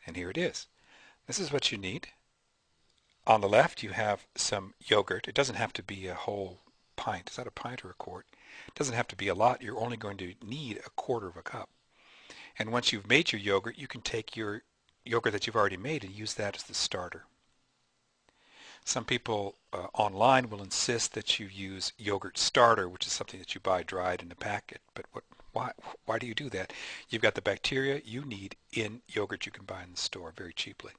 And here it is. This is what you need. On the left, you have some yogurt. It doesn't have to be a whole pint. Is that a pint or a quart? It doesn't have to be a lot. You're only going to need a quarter of a cup. And once you've made your yogurt, you can take your yogurt that you've already made and use that as the starter. Some people online will insist that you use yogurt starter, which is something that you buy dried in a packet. But why do you do that? You've got the bacteria you need in yogurt you can buy in the store very cheaply.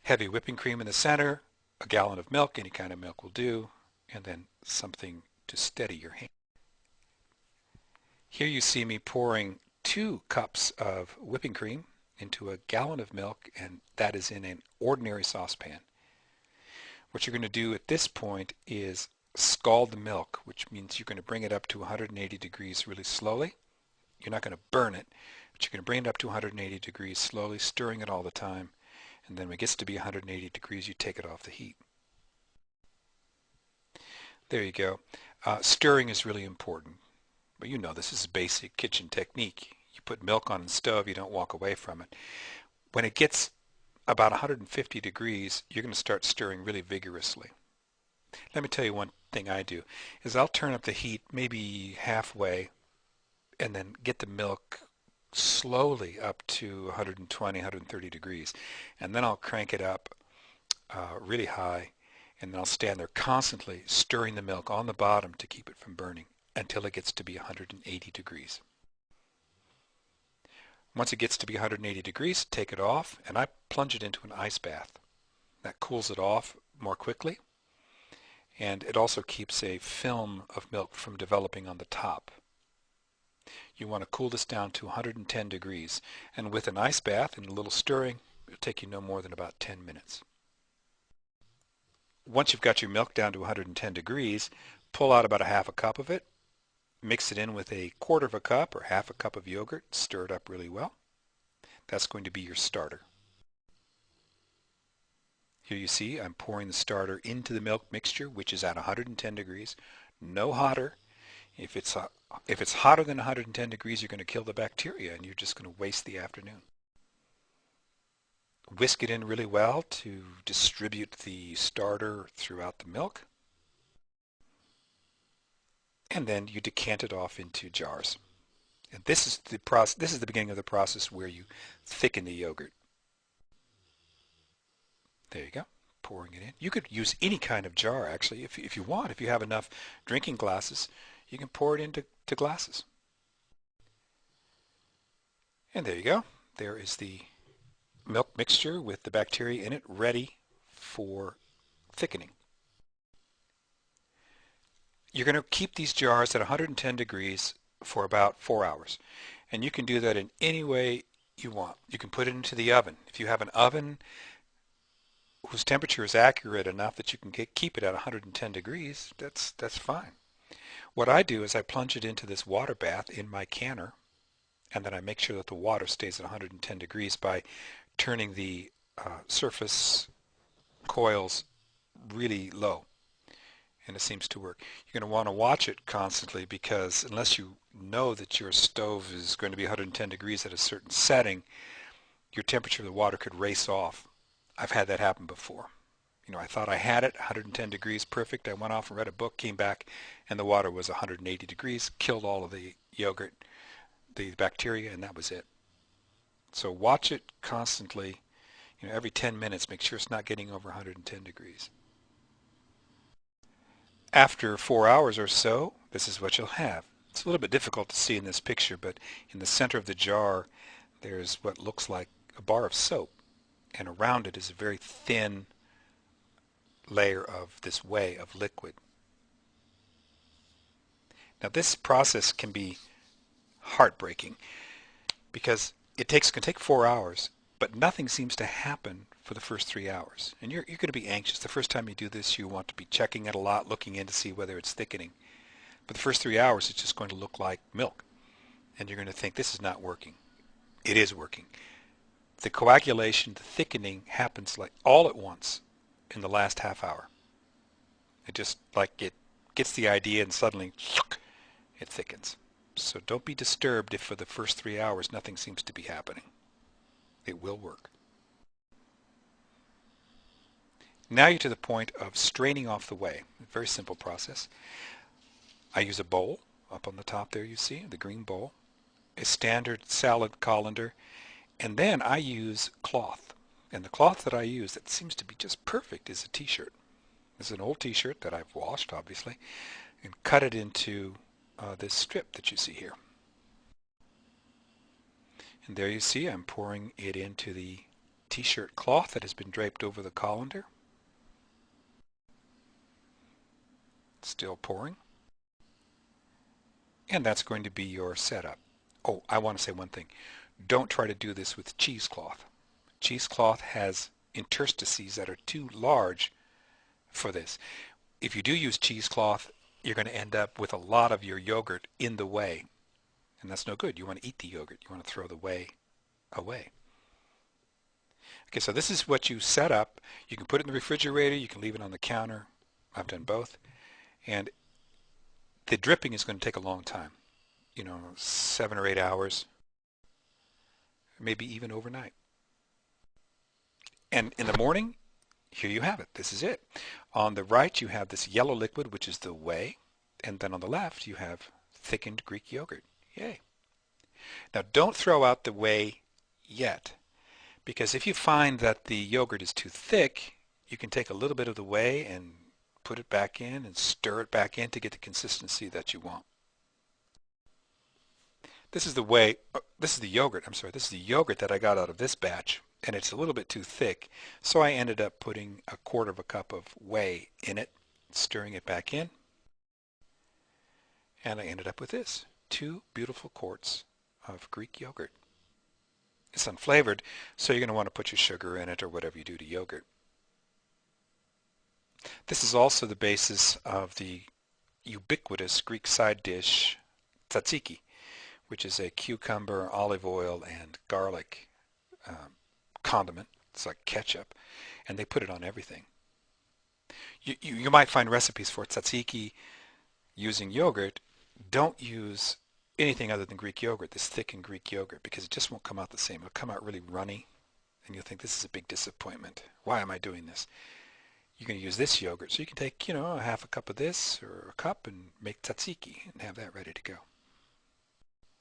Heavy whipping cream in the center, a gallon of milk, any kind of milk will do, and then something to steady your hand. Here you see me pouring 2 cups of whipping cream into a gallon of milk, and that is in an ordinary saucepan. What you're going to do at this point is scald the milk, which means you're going to bring it up to 180 degrees really slowly. You're not going to burn it, but you're going to bring it up to 180 degrees slowly, stirring it all the time. And then when it gets to be 180 degrees, you take it off the heat. There you go. Stirring is really important. But you know this is a basic kitchen technique. You put milk on the stove, you don't walk away from it. When it gets about 150 degrees, you're going to start stirring really vigorously. Let me tell you one thing I do, is I'll turn up the heat maybe halfway and then get the milk slowly up to 120, 130 degrees. And then I'll crank it up really high, and then I'll stand there constantly stirring the milk on the bottom to keep it from burning until it gets to be 180 degrees. Once it gets to be 180 degrees, take it off, and I plunge it into an ice bath. That cools it off more quickly, and it also keeps a film of milk from developing on the top. You want to cool this down to 110 degrees, and with an ice bath and a little stirring, it'll take you no more than about 10 minutes. Once you've got your milk down to 110 degrees, pull out about a half a cup of it, mix it in with a quarter of a cup or half a cup of yogurt, stir it up really well. That's going to be your starter. Here you see I'm pouring the starter into the milk mixture, which is at 110 degrees, no hotter. If it's hotter than 110 degrees, you're going to kill the bacteria and you're just going to waste the afternoon. Whisk it in really well to distribute the starter throughout the milk. And then you decant it off into jars. And this is the beginning of the process where you thicken the yogurt. There you go, pouring it in. You could use any kind of jar actually if you want. If you have enough drinking glasses, you can pour it into glasses. And there you go. There is the milk mixture with the bacteria in it ready for thickening. You're going to keep these jars at 110 degrees for about 4 hours. And you can do that in any way you want. You can put it into the oven. If you have an oven whose temperature is accurate enough that you can keep it at 110 degrees, that's fine. What I do is I plunge it into this water bath in my canner, and then I make sure that the water stays at 110 degrees by turning the surface coils really low. And it seems to work. You're going to want to watch it constantly because unless you know that your stove is going to be 110 degrees at a certain setting, your temperature of the water could race off. I've had that happen before. You know, I thought I had it, 110 degrees, perfect. I went off and read a book, came back, and the water was 180 degrees, killed all of the yogurt, the bacteria, and that was it. So watch it constantly. You know, every 10 minutes, make sure it's not getting over 110 degrees. After 4 hours or so, this is what you'll have. It's a little bit difficult to see in this picture, but in the center of the jar, there's what looks like a bar of soap, and around it is a very thin layer of this whey of liquid. Now this process can be heartbreaking because it can take 4 hours, but nothing seems to happen for the first 3 hours. And you're going to be anxious. The first time you do this, you want to be checking it a lot, looking in to see whether it's thickening. But the first 3 hours, it's just going to look like milk. And you're going to think, this is not working. It is working. The coagulation, the thickening happens like all at once in the last half hour. It just like it gets the idea and suddenly it thickens. So don't be disturbed if for the first 3 hours nothing seems to be happening. It will work. Now you're to the point of straining off the whey. Very simple process. I use a bowl. Up on the top there you see, the green bowl. A standard salad colander. And then I use cloth. And the cloth that I use that seems to be just perfect is a t-shirt. This is an old t-shirt that I've washed, obviously, and cut it into this strip that you see here. And there you see I'm pouring it into the t-shirt cloth that has been draped over the colander. Still pouring. And that's going to be your setup. Oh, I want to say one thing. Don't try to do this with cheesecloth. Cheesecloth has interstices that are too large for this. If you do use cheesecloth, you're going to end up with a lot of your yogurt in the whey. And that's no good. You want to eat the yogurt. You want to throw the whey away. Okay, so this is what you set up. You can put it in the refrigerator. You can leave it on the counter. I've done both. And the dripping is going to take a long time. 7 or 8 hours. Maybe even overnight. And in the morning, here you have it. This is it. On the right, you have this yellow liquid, which is the whey. And then on the left, you have thickened Greek yogurt. Yay. Now, don't throw out the whey yet, because if you find that the yogurt is too thick, you can take a little bit of the whey and put it back in and stir it back in to get the consistency that you want. This is the whey, this is the yogurt, I'm sorry, this is the yogurt that I got out of this batch, and it's a little bit too thick, so I ended up putting 1/4 cup of whey in it, stirring it back in, and I ended up with this, 2 beautiful quarts of Greek yogurt. It's unflavored, so you're going to want to put your sugar in it or whatever you do to yogurt. This is also the basis of the ubiquitous Greek side dish tzatziki, which is a cucumber, olive oil, and garlic condiment. It's like ketchup, and they put it on everything. You might find recipes for tzatziki using yogurt. Don't use anything other than Greek yogurt, this thickened Greek yogurt, because it just won't come out the same. It'll come out really runny, and you'll think this is a big disappointment. Why am I doing this? You're going to use this yogurt, so you can take, 1/2 cup of this or a cup and make tzatziki and have that ready to go.